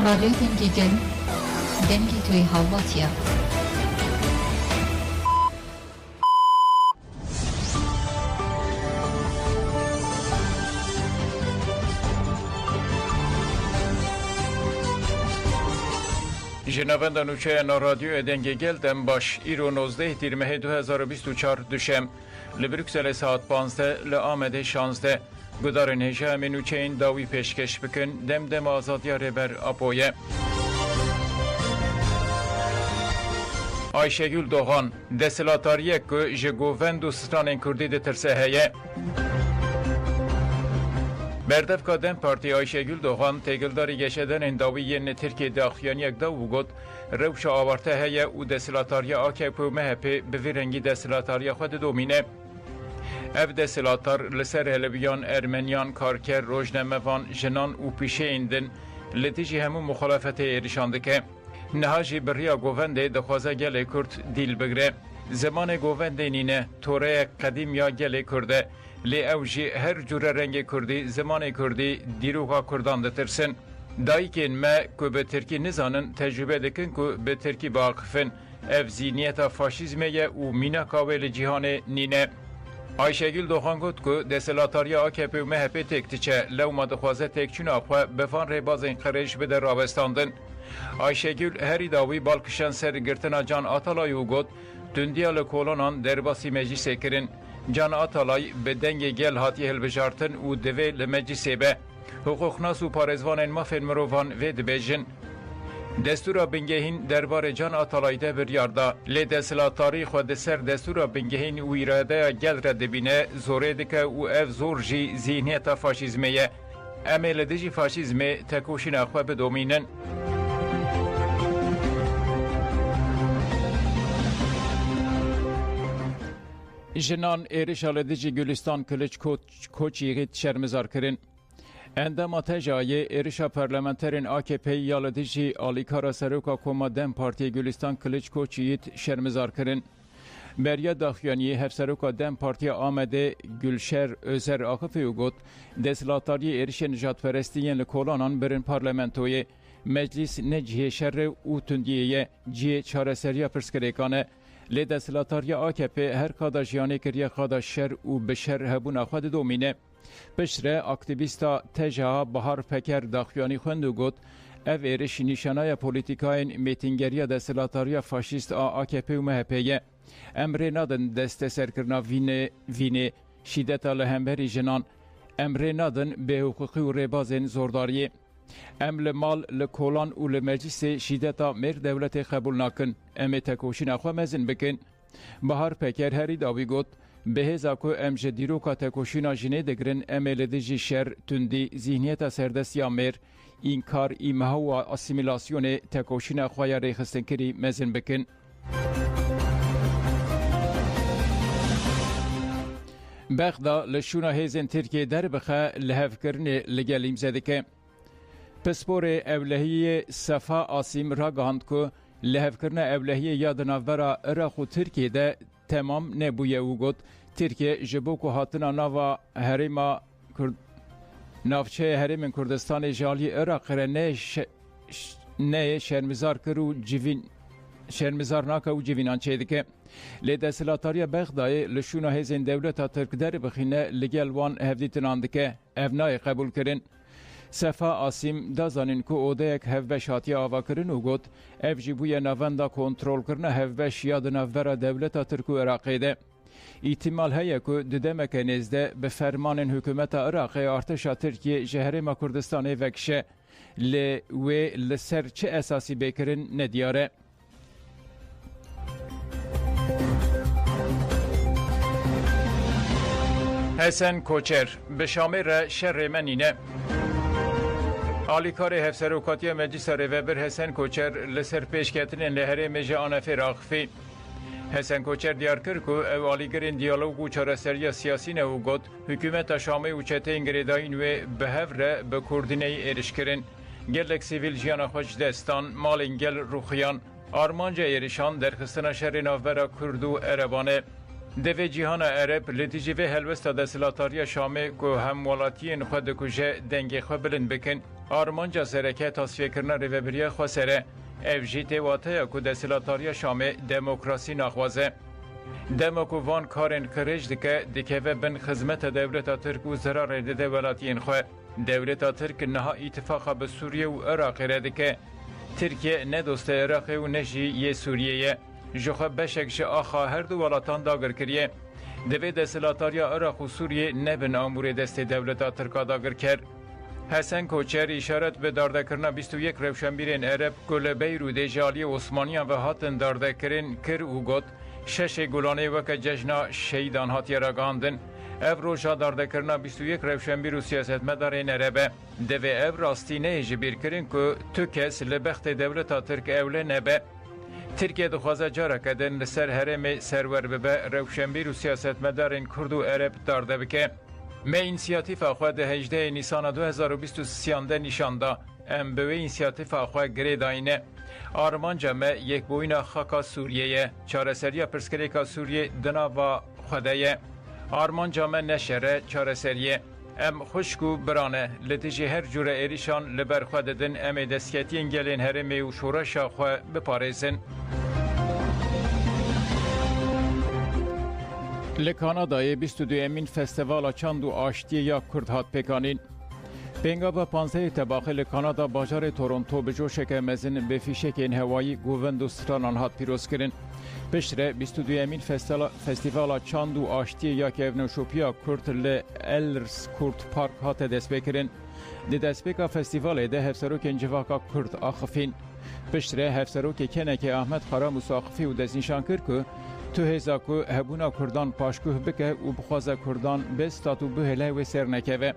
رادیو دنگیگل دنگی توی هاواتیا جنابند نوچه رادیو دنگیگل دم باش ایرو 19 دیر ماه 2024 دوشم لبروکسل ساعت 15 لآمده 16 گدارن هجه همین نوچه این داوی پیشکش بکن دم آزادی ربر اپویه آیشه گل دوغان دسلاتاریه که جگووند و ستان کردی ده ترسه هیه بردف که دم پارتی آیشه گل دوغان تگلداری گشدن انداوی ین ترکی داخیانی یک دو گود روش آورته هیه و دسلاتاری آکپ و مهپی به رنگی دسلاتاری خود دومینه اف دسلاتار لسر هلویان ارمنیان کارکر روشنموان جنان و پیشه ایندن لتیجی همون مخالفت ایرشانده که نهاجی بریا گوونده دخوازه گل کرد دیل بگره زمان گوونده نینه توره قدیم یا گل کرده لی اوجی هر جور رنگ کردی زمان کردی دیروها کردان ده ترسن دایی که ما که به ترکی نزانن تجربه دکن که به ترکی باقفن اف زینیت فاشیزمه و مینا کاویل جیهان نینه آیشه گل دوخان گفت که دسلاتاری آکپ و مهپی تکتیچه لو ما دخوازه تکچون آخوه بفان ریباز این قرش بده رابستاندن آیشه گل هری داوی بالکشن سر گرتنا جان آتالای و گفت دندیا لکولونان درباسی مجلس کرن جان آتالای به دنگ گل هاتی هلبجارتن و دوی لمجلسه به حقوق ناس و پارزوان مافن مروان و دبیجن دستور بنگهین دربار جان آتالایده بریاردا لی دسلاتاری خود سر دستور بنگهین و ایراده گل را دبینه زوره دکه و اف زور جی ذهنیت فاشیزمیه امیل دیجی فاشیزمی تکوشین اخواه بدومینن جنان ایرشال دیجی گلستان کلچ کوچیگیت شرمزار کرن اندما تجایه ایرشا پارلمانترین AKP یالدیجی آلیکارا سروکا کوما دم پارتی گلستان کلچ کوچیگیت شرمزار کرن بریا داخیانی هف سروکا دم پارتی آمده گلشر özر آخفی و گوت دسلاتاری ایرش نجات پرستیین لکولانان برن پارلمانتوی مجلس نجیه شر و تندیه جیه چارسریا پرسکریکانه لی دسلاتاری AKP هر کادا جیانه کریه کادا شر و بشر هبون خود دومینه پشره اکتیویستا تجا بهار پکر داخیانی خوندو گوت او ایرش نیشانای پولیتیکاین میتینگریا دسلاتاری فاشیست AKP و مهپیه امره نادن دست سرکرنا وینه شیدتا لهمبری جنان امره نادن به حقوقی و ریبازین زورداریه ام لمال لکولان و لمجلس شیدتا مر دولت قبول ناکن ام تکوشین اخوا مزن بکن بهار پکر هری داوی گوت به هزا که ام جدیرو که تکوشینا جنه دگرن ام لدیجی شر تندی ذهنیت سردسیا مر این کار ایمها و اسیمیلاسیون تکوشین اخوای ریخستن کری مزن بکن بغدا لشونا هیزن ترکیه در بخه لحف کرن لگلیم زده که پسپور اولهی صفا آسیم را گاند که لحف کرن اولهی یاد نوورا عراق و ترکیه ده تمام نبویه و گود ترکیه جبوک و حاطنا نوا هریما نافچه هریم کردستان جالی عراق را نه شرمزار کرو جوین شرمزار ناکه و جوینان چه دکه لی دسلاتاری بغدای لشونا هزین دولتا ترک در بخینه لگل وان هفدیتنان دکه افنای قبول کرن صفا آسیم دازانین که اوده یک هفبش هاتی آوا کرن و گوت اف جیبوی نواندا کنترول کرنه هفبش یاد نوورا دولتا ترک و عراقی ده احتمال هیا که ددمک نزده به فرمان حکومت عراقی ارتشا ترکیه جهرم کردستان وکشه لی و لسر چه اساسی بکرن ندیاره حسن کوچر به شامر شر منینه آلیکار هفسروکاتی مجلس ریوبر حسن کوچر لسر پیشکتن لهره مجه آنفی راغفی حسن کوچر دیار کرد که او آلیگرین دیالوگ و چارەسەریya سیاسی نه و گوت حکومت شامی و چته انگریداین و به هفره به کردینه ایرش کرن گلک سیویل جیان خوش دستان مال گل روخیان آرمانجا ایرشان در خستنا شر نوورا کرد و عربانه دوی جیهان عرب لدیجی و هلوستا دستلاتاری شامه که همولاتیین خود کجه دنگی خود بلند بکن آرمانجا سرکه تصفیه کرنا ریوبریه خود سره اف جی تیواته که دستلاتاری شامه دموکراسی نخوازه دموکو وان کارن کرج دکه و بن خدمت دولت ترک و زرار ده ولاتیین خود دولت ترک نها اتفاق به سوریه و عراق ردکه ترکیه نه دوست عراق و نجی یه سوریه جوخه بشک آخا هر دو ولاتان داگر کریه دوی دستلاتاریا عراق و سوریه نبن آمور دست دولت ترکا داگر کرد حسن کوچر اشارت به دارده کرنا 21 روشنبیرین عرب گل بیرو ده جالی عثمانیان و هاتن دارده کرن کر و گوت شش گلانه وک جشنا شهیدان هاتی را گاندن اف روشا دارده کرنا 21 روشنبیر و سیاست مدارین عربه دوی اف راستی نه جبیر کرن که تو کس لبخت دولت ترک اوله نبه ترکیه دخوازه جاره کدن لسر هرم سرور ببه روشنبیر و سیاست مدارین کرد و عرب دارده بکه می اینسیاتیف خود 18 نیسان 2023 نشانده ام به اینسیاتیف خود گریداینه آرمانجا ما یک بوین خاکا سوریه چارەسەریya پرسکریکا سوریه دناوا خودیه آرمانجا ما نشره چارەسەریه ام خوشکو برانه لتیجی هر جور ایریشان لبر خود دن ام دستکتی انگلین هرمی و شورشا خو بپارێزن لکانادای 22 امین فستیوال چند و آشتی یا کرد هات پکانین بینگا با 15 تباخل کانادا باجار تورنتو به جوشک مزن به فیشک این هوایی گووند و سترانان هات پیروز کرن. پشتره 22 امین فستیوال چند و آشتی یا که اونوشوپیا کرد ل الرس کرد پارک هات دست بکرن. دی دست بکا فستیوال ده هفسروک انجواکا کرد آخفین. پشتره هفسروک کنه که احمد خراموس آخفی و دست نشان کرد که تو هزا که هبونا کردان پاشکوه بکه و بخوازه کردان به ستاتو بهله و سر نکوه.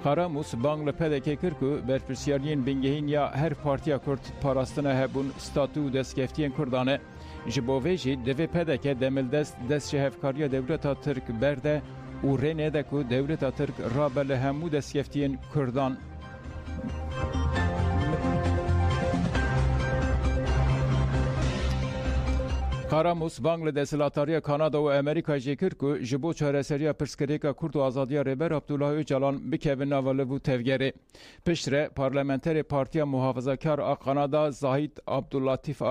خراموس بانگل پدکه کرد که برپرسیارین بینگهین یا هر پارتیا کرد پاراستن هبون ستاتو دستگفتین کردانه جبوه جی دوی پدکه دمل دست شهفکاریا دولتا ترک برده و رینه ده که دولتا ترک را بله همو دستگفتین کردان خراموس بانگل دستلاتاری کانادا و امریکا جیکر که جبو چارەسەریya پرسکریکا کرد و آزادیا ریبر عبدالله اوجالان بکوین نواله بو تفگره. پشتره پارلمنتر پارتیا محافظه‌کار کانادا زاهید عبداللطیف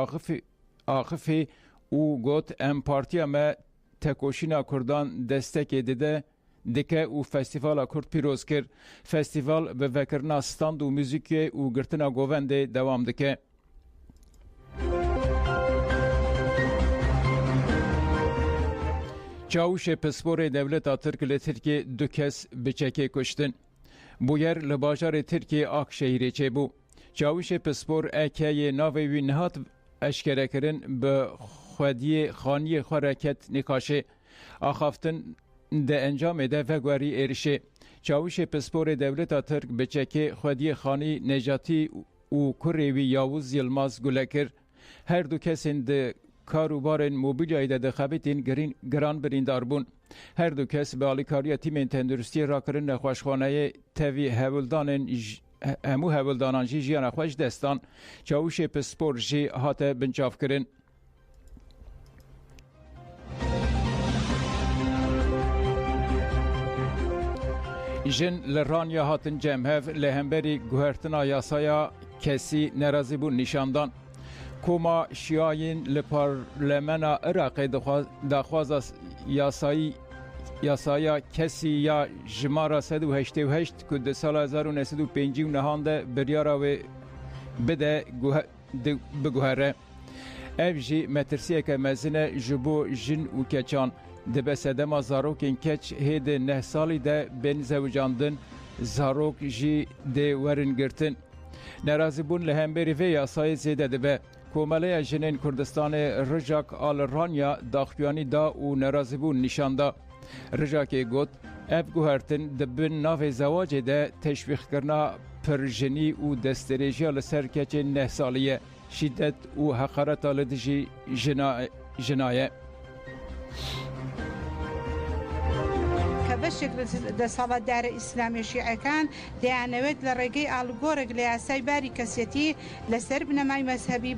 آخفی او گوت ام پارتیا ما تکوشینا کردان دستک دیده دکه او فستیوال کرد پیروز کرد. فستیوال به وکرنا ستاند و موزیک و گرتنا گوونده دوام دکه. چاوش پسپور دولت ترک لترکی دو کس بچکه کشتن. بویر لباجار ترکی آک شهری چه بو. چاوش پسپور اکیه ناوی وی نهات اشکره کرن به خودی خانی خورکت نکاشه. آخافتن ده انجام ده وگواری ارشه. چاوش پسپور دولت ترک بچکه خودی خانی نجاتی و کوریوی یاوز یلماز گلکر. هر دو کسین ده کاروبارن موبیلیای ده خبیتین گران بریندار بون. هر دو کس به آلیکاری تیم تندرستی را کرن نخوشخانه تاوی هولدانن همو هولدانان جی جیان خوش دستان چاوش پسپور جی هاته بنچاف کرن. جن لرانیا هاتن جمهف لهمبری گوهرتنا یاسایا کسی نرازی بون نشاندان. کوما شیاین لپارلمنا عراق دخواز یاسایا کسی یا جمارا 188 که ده سال 1905 نهانده بریارا و بده بگوهره. اف جی مترسیه که مزنه جبو جن و کچان ده بسدما زاروکین کچ هید 9 سالی ده بین زوجاندن زاروک جی ده ورن گرتن. نرازی بون لهمبری و یاسای زیده ده به کومله جنین کردستان رجاک آل رانیا داخویانی دا و نرازی بون نشانده. رجاکی گوت اف گوهرتن دبن ناو زواج ده تشویق کرنا پرژنی و دستریجی لسر کچ 9 سالیه شدت و حقارت لدجی جنایه. بەشێک لە ساڵاتدارە ئیسلامی شیعەکان دەیانەوێت لە ڕێگەی ئاڵوگۆڕێک لە یاسای باری کەسێتی لەسەر بنەمای مەزهەبی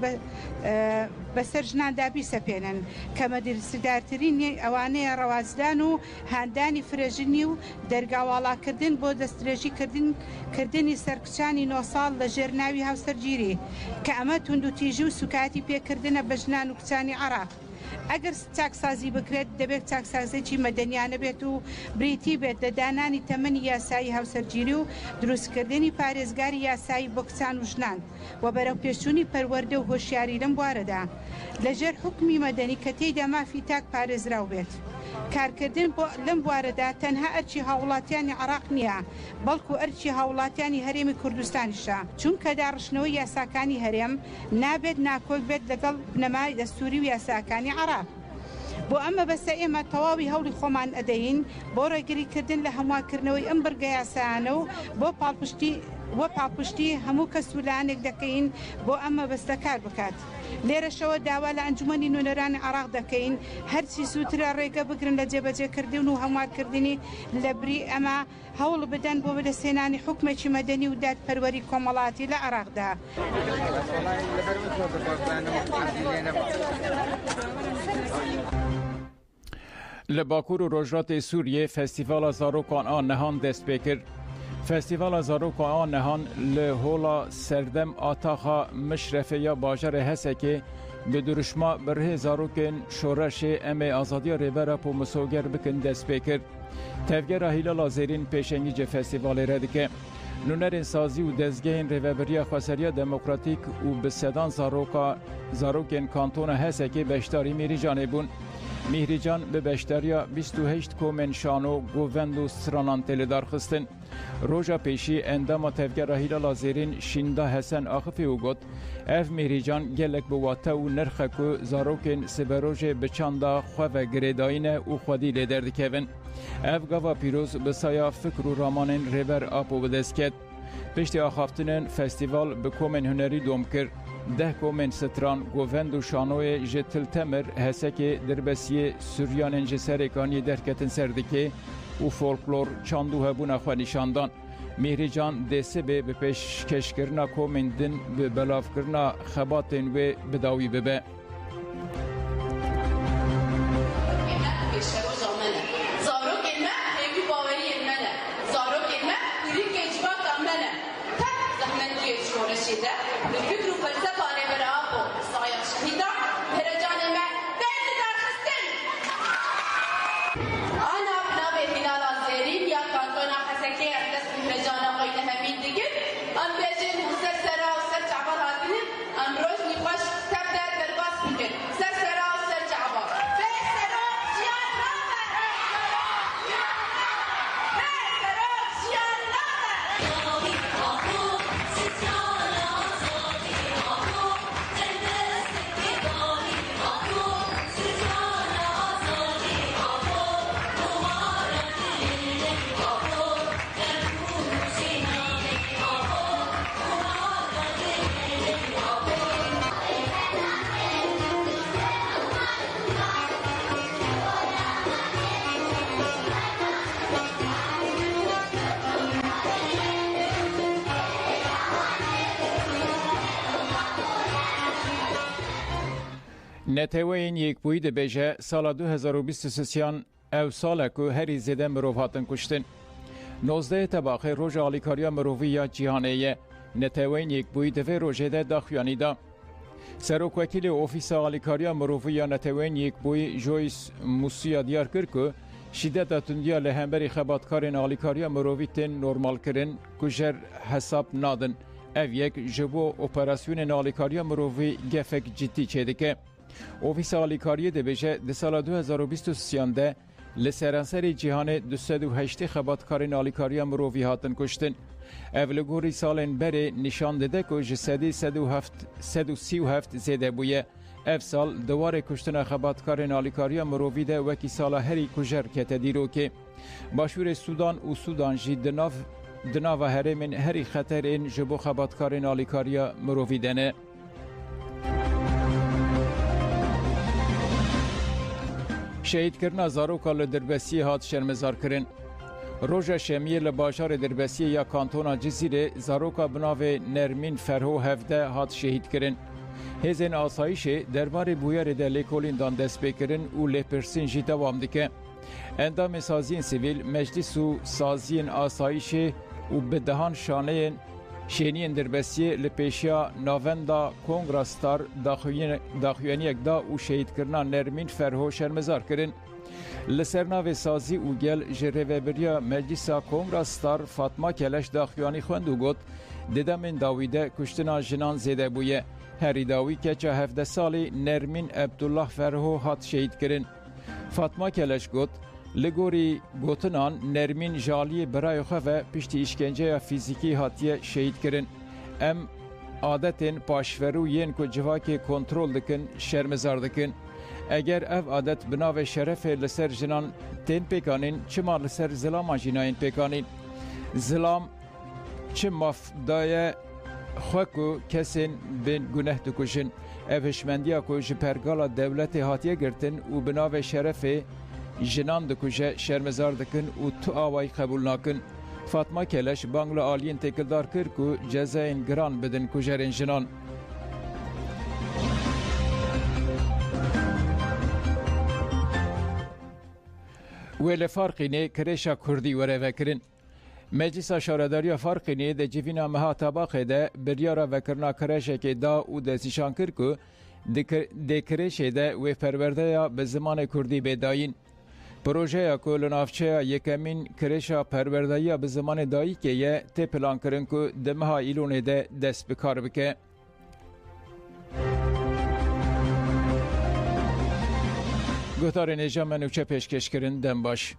بەسەر ژناندا بیسەپێنن کە مەدرسەدارترین ئەوانەیە ڕەوازدان و هاندانی فرەژنی و دەرگاواڵاکردن بۆ دەستدرێژیکردنی سەرکچانی 9 ساڵ لە ژێرناوی هاوسەرگیری کە ئەمە توندوتیژی و سوکاتی پێکردنە بە ژنان و کچانی عێراق. ئەگەر چاکسازی بکرێت دەبێت چاکسازێکی مەدەنیانە بێت و بریتی بێت لە دانانی تەمەنی یاسایی هاوسەرگیری و دروستکردنی پارێزگاری یاسایی بۆ کچان و ژنان و بەرەو پێشچوونی پەروەردە و هۆشیاری لەم بوارەدا لەژێر حکمی مەدەنی کە تێیدا مافی تاک پارێزراو بێت. کارکردن لەم بوارەدا تەنها ئەرچی هاوڵاتیانی عێراق نییە بەڵکو ئەرچی هاوڵاتیانی هەرێمی کوردستانیشە چونکە داڕشنەوەی یاساکانی هەرێم نابێت ناکۆک بێت لەگەڵ بنەمای دەستوری و یاساکانی عێراق. بۆ ئەمە بەسە ئێمە تەواوی هەوڵی خۆمان ئەدەین بۆ ڕێگریکردن لە هەمواکردنەوەی ئەم بەرگە یاسایانە و بۆ پاڵپشتی هەموو کەسولانێک دەکەین بۆ ئەمە بەستەکار بکات. لێرەشەوە داوا لە ئەنجومەنی نوێنەرانی عێراق دەکەین هەرچی زووترە ڕێگە بگرن لە جێبەجێکردن و هەموارکردنی لە بری ئەمە هەوڵ بدەن بۆ بەدەستهێنانی حکمێکی مەدەنی و دادپەروەری کۆمەڵاتی لە عێراقدا. لە باکوور و ڕۆژهەڵاتی سووریێ فستیڤاڵە زارۆکان ئا نەهان دەست پێ کرد. فستیڤاڵە زارۆکان ئا نەهان لە هۆڵا سەردەم ئاتاخا مشرفەیە باژارە هەسەکێ bi duruşma birhê zarokên şoreşê em ê azadiya rêbera Pomosogger bikin dest pê kir. Tevgera Hilala Zêrîn pêşengîcê festîvalê re dike. Nûnerên sazî û dezgehên rêveberiya Xweseriya Demokratîk û bi sedan zarokên kantona Hesekê beşdarî Mîrîcanê bûn. Mîrîcan bi beşdariya 28 komên şano, govend û stranan tê darxistin. Roja pêşî endama tevgera Hilala Zêrîn şînda Hesen Axifê û got ev Mîrîcan gelek bi wate û nirxe ku zarokên siberojê bi çanda xwe ve girêdayîne û xwedî lê derdikevin. Ev gava pîroz bi saya fikr û ramanên rêber apo bi dest ket. Piştî axaftinên festîval bi komên hunerî dom kir. 10 komên stran, govend û şanoyê ji Tiltemir, Hesekê, Dirbesiyê, Suryanên ji Serêkaniyê derketin ser dikê û folklor, çand û hebûna xwe nîşandan. Mîrîcan dê sibê bi pêşkêşkirina komên din bi belavkirina xebatên wê bi dawî bibe. Neteweyên Yekbûyî dibêje sala 2023 ew sal e ku herî zêde mirov hatin kuştin. 19 tebaxê roja alîkariya mirovî ya cîhanê ye. Neteweyên Yekbûyî di vê rojê de daxuyanî da. Serokwekîlê Ofîsa Alîkariya Mirovî ya Neteweyên Yekbûyî Joyce Musiya diyar kir ku şîddeta tundiya li hemberî xebatkarên alîkariya mirovî tên normalkirin ku jer hesab nadin. Ev yek ji bo operasyonên alîkariya mirovî gefek ciddî çêdike. Ofîsa Alîkariyê dibêje di sala 2023 de li seranserê cîhanê 208 xebatkarên alîkariya mirovî hatin kuştin. Ev li gorî salên berê nîşan dide ku ji sedî 137 zêde bûye. Ev sal diwarê kuştina xebatkarên alîkariya mirovî de wekî sala herî kujer kete dîrokê. Başûrê Sudan û Sudan jî di nava herêmên herî xeterên ji bo xebatkarên alîkariya mirovî de ne. Şehîdkirina zaroka li Dirbesiyê hat şermezarkirin. Roja şemiye li bajarê Dirbesiye ya kantona Cizîrê zaroka bi navê Nermîn Ferho hevde hat şehîd kirin. Hêzên asayişê derbarê bûyerê de lêkolîndan dest pê kirin û lêpirsîn jî dewam dike. Endamê saziyên sivîl, meclis û saziyên asayişê û bi dehan şaneyên şeniyên Dirbesiye li pêşiya navenda Kongra Star daxuyaniyek da û şehîdkirina Nermîn Ferho şermezar kirin. Li ser navê sazî û gel ji rêveberiya Meclîsa Kongra Star Fatma Keleş daxuyanî xwend û got di demên dawî de kuştina jinan zêde bûye. Herî dawî keça 17 salî Nermîn Ebdullah Ferho hat şehîdkirin. Fatma Keleş got li gorî gotinan Nermîn jaliyê birayê xwe ve piştî îşkenceya fîzîkî hatiye şehîdkirin. Em adetên paşverû yên ku civakê kontrol dikin şermezar dikin. Eger ev adet bi navê şerefê li ser jinan tên pêkanîn, çima li ser zilaman jî nayên pêkanîn? Zilam çi maf daye xwe ku kesên bên guneh dikujin. Ev hişmendiya ku ji pergala dewletê hatiye girtin û bi navê şerefê jinan dikuje şermezar dikin û tu awayî qebûl nakin. Fatma Keleş bang li aliyên têkildar kir ku cezayên giran bidin kujerên jinan. Wê li Farqînê kirêşa Kurdî were vekirin. Meclîsa Şaredariya Farqînê de civîna meha tabaqê de biryara vekirina kirêşekê da û destîşan kir ku di kirêşê de wê perwerdeya bi zimanê Kurdî bêdayîn. Projeya ku li navçeya yekemîn kirêşa perwerdeya bi zimanê dayîkê ye tê plankirin ku di meha îlonê de dest bi kar bike. Guhdarên êja me nûçe pêşkêşkirin dem baş.